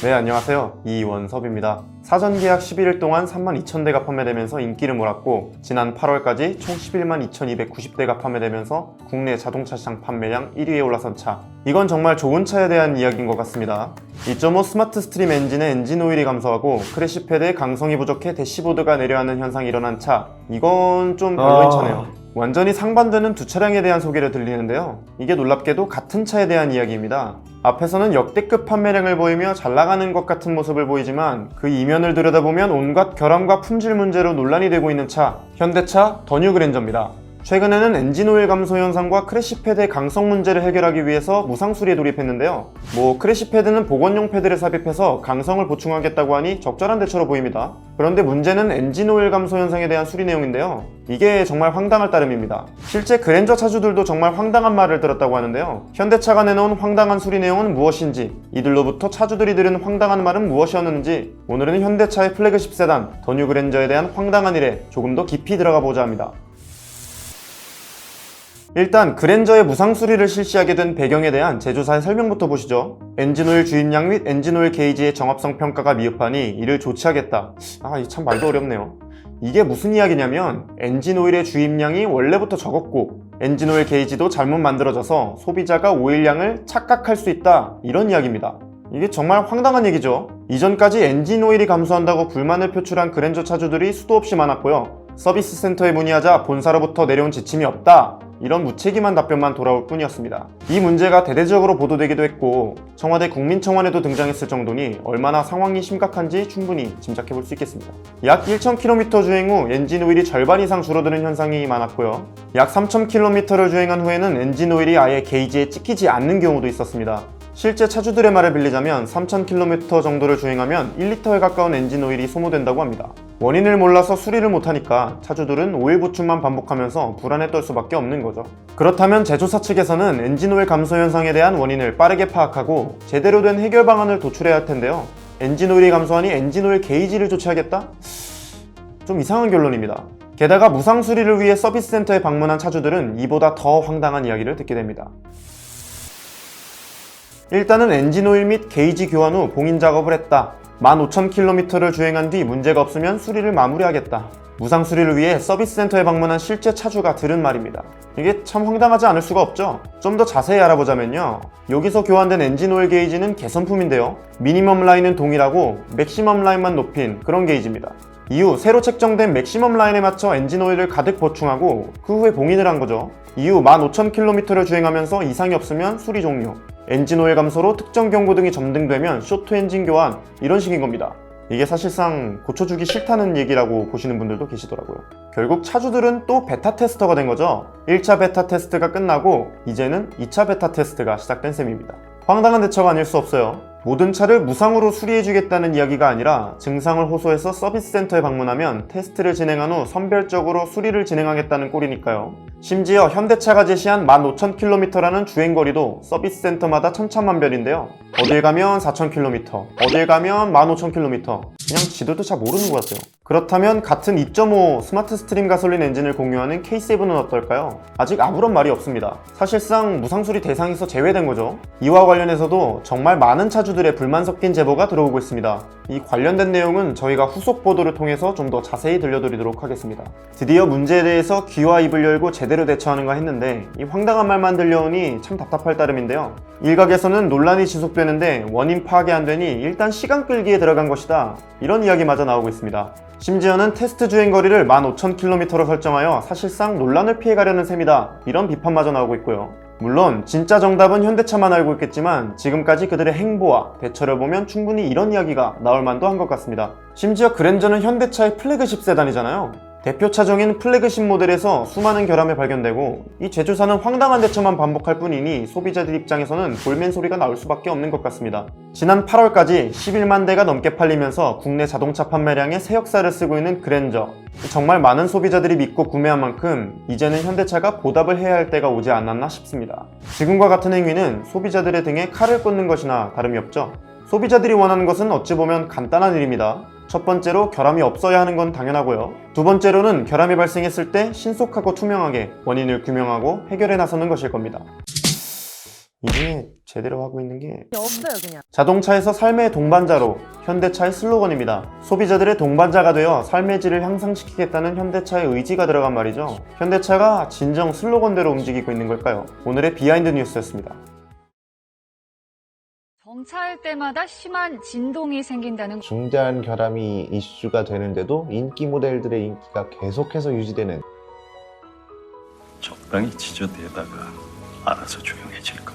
네, 안녕하세요. 이원섭입니다. 사전 계약 11일 동안 32,000대가 판매되면서 인기를 몰았고 지난 8월까지 총 11만 2,290대가 판매되면서 국내 자동차 시장 판매량 1위에 올라선 차. 이건 정말 좋은 차에 대한 이야기인 것 같습니다. 2.5 스마트 스트림 엔진의 엔진 오일이 감소하고 크래시 패드의 강성이 부족해 대시보드가 내려앉는 현상이 일어난 차. 이건 좀 별로인 차네요. 완전히 상반되는 두 차량에 대한 소개를 들리는데요. 이게 놀랍게도 같은 차에 대한 이야기입니다. 앞에서는 역대급 판매량을 보이며 잘 나가는 것 같은 모습을 보이지만 그 이면을 들여다보면 온갖 결함과 품질 문제로 논란이 되고 있는 차, 현대차 더 뉴 그랜저입니다. 최근에는 엔진오일 감소 현상과 크래시 패드의 강성 문제를 해결하기 위해서 무상 수리에 돌입했는데요. 크래시 패드는 복원용 패드를 삽입해서 강성을 보충하겠다고 하니 적절한 대처로 보입니다. 그런데 문제는 엔진오일 감소 현상에 대한 수리 내용인데요. 이게 정말 황당할 따름입니다. 실제 그랜저 차주들도 정말 황당한 말을 들었다고 하는데요. 현대차가 내놓은 황당한 수리 내용은 무엇인지, 이들로부터 차주들이 들은 황당한 말은 무엇이었는지, 오늘은 현대차의 플래그십 세단 더 뉴 그랜저에 대한 황당한 일에 조금 더 깊이 들어가 보자 합니다. 일단 그랜저의 무상 수리를 실시하게 된 배경에 대한 제조사의 설명부터 보시죠. 엔진오일 주입량 및 엔진오일 게이지의 정합성 평가가 미흡하니 이를 조치하겠다. 이 참 말도 어렵네요. 이게 무슨 이야기냐면 엔진오일의 주입량이 원래부터 적었고 엔진오일 게이지도 잘못 만들어져서 소비자가 오일량을 착각할 수 있다, 이런 이야기입니다. 이게 정말 황당한 얘기죠. 이전까지 엔진오일이 감소한다고 불만을 표출한 그랜저 차주들이 수도 없이 많았고요. 서비스 센터에 문의하자 본사로부터 내려온 지침이 없다, 이런 무책임한 답변만 돌아올 뿐이었습니다. 이 문제가 대대적으로 보도되기도 했고 청와대 국민청원에도 등장했을 정도니 얼마나 상황이 심각한지 충분히 짐작해볼 수 있겠습니다. 약 1,000km 주행 후 엔진 오일이 절반 이상 줄어드는 현상이 많았고요. 약 3,000km를 주행한 후에는 엔진 오일이 아예 게이지에 찍히지 않는 경우도 있었습니다. 실제 차주들의 말을 빌리자면 3,000km 정도를 주행하면 1리터에 가까운 엔진 오일이 소모된다고 합니다. 원인을 몰라서 수리를 못하니까 차주들은 오일 보충만 반복하면서 불안에 떨 수밖에 없는 거죠. 그렇다면 제조사 측에서는 엔진 오일 감소 현상에 대한 원인을 빠르게 파악하고 제대로 된 해결 방안을 도출해야 할 텐데요. 엔진 오일이 감소하니 엔진 오일 게이지를 조치하겠다? 좀 이상한 결론입니다. 게다가 무상 수리를 위해 서비스 센터에 방문한 차주들은 이보다 더 황당한 이야기를 듣게 됩니다. 일단은 엔진오일 및 게이지 교환 후 봉인 작업을 했다. 15,000km를 주행한 뒤 문제가 없으면 수리를 마무리하겠다. 무상 수리를 위해 서비스 센터에 방문한 실제 차주가 들은 말입니다. 이게 참 황당하지 않을 수가 없죠. 좀 더 자세히 알아보자면요. 여기서 교환된 엔진오일 게이지는 개선품인데요. 미니멈 라인은 동일하고 맥시멈 라인만 높인 그런 게이지입니다. 이후 새로 책정된 맥시멈 라인에 맞춰 엔진오일을 가득 보충하고 그 후에 봉인을 한 거죠. 이후 15,000km를 주행하면서 이상이 없으면 수리 종료. 엔진오일 감소로 특정 경고등이 점등되면 쇼트 엔진 교환, 이런 식인 겁니다. 이게 사실상 고쳐주기 싫다는 얘기라고 보시는 분들도 계시더라고요. 결국 차주들은 또 베타 테스터가 된 거죠. 1차 베타 테스트가 끝나고 이제는 2차 베타 테스트가 시작된 셈입니다. 황당한 대처가 아닐 수 없어요. 모든 차를 무상으로 수리해주겠다는 이야기가 아니라 증상을 호소해서 서비스 센터에 방문하면 테스트를 진행한 후 선별적으로 수리를 진행하겠다는 꼴이니까요. 심지어 현대차가 제시한 15,000km라는 주행거리도 서비스 센터마다 천차만별인데요. 어딜 가면 4,000km, 어딜 가면 15,000km, 그냥 지도도 잘 모르는 것 같아요. 그렇다면 같은 2.5 스마트 스트림 가솔린 엔진을 공유하는 K7은 어떨까요? 아직 아무런 말이 없습니다. 사실상 무상수리 대상에서 제외된 거죠. 이와 관련해서도 정말 많은 차주들의 불만 섞인 제보가 들어오고 있습니다. 이 관련된 내용은 저희가 후속 보도를 통해서 좀 더 자세히 들려드리도록 하겠습니다. 드디어 문제에 대해서 귀와 입을 열고 제대로 대처하는가 했는데 이 황당한 말만 들려오니 참 답답할 따름인데요. 일각에서는 논란이 지속되는데 원인 파악이 안 되니 일단 시간 끌기에 들어간 것이다, 이런 이야기마저 나오고 있습니다. 심지어는 테스트 주행거리를 15,000km로 설정하여 사실상 논란을 피해가려는 셈이다, 이런 비판마저 나오고 있고요. 물론 진짜 정답은 현대차만 알고 있겠지만 지금까지 그들의 행보와 대처를 보면 충분히 이런 이야기가 나올 만도 한 것 같습니다. 심지어 그랜저는 현대차의 플래그십 세단이잖아요. 대표 차종인 플래그십 모델에서 수많은 결함이 발견되고 이 제조사는 황당한 대처만 반복할 뿐이니 소비자들 입장에서는 볼멘 소리가 나올 수밖에 없는 것 같습니다. 지난 8월까지 11만 대가 넘게 팔리면서 국내 자동차 판매량의 새 역사를 쓰고 있는 그랜저. 정말 많은 소비자들이 믿고 구매한 만큼 이제는 현대차가 보답을 해야 할 때가 오지 않았나 싶습니다. 지금과 같은 행위는 소비자들의 등에 칼을 꽂는 것이나 다름이 없죠. 소비자들이 원하는 것은 어찌 보면 간단한 일입니다. 첫 번째로 결함이 없어야 하는 건 당연하고요. 두 번째로는 결함이 발생했을 때 신속하고 투명하게 원인을 규명하고 해결에 나서는 것일 겁니다. 이 중에 제대로 하고 있는 게 없어요 그냥. 자동차에서 삶의 동반자로, 현대차의 슬로건입니다. 소비자들의 동반자가 되어 삶의 질을 향상시키겠다는 현대차의 의지가 들어간 말이죠. 현대차가 진정 슬로건대로 움직이고 있는 걸까요? 오늘의 비하인드 뉴스였습니다. 정차할 때마다 심한 진동이 생긴다는 중대한 결함이 이슈가 되는데도 인기 모델들의 인기가 계속해서 유지되는 적당히 지저대다가 알아서 조용해질 거야.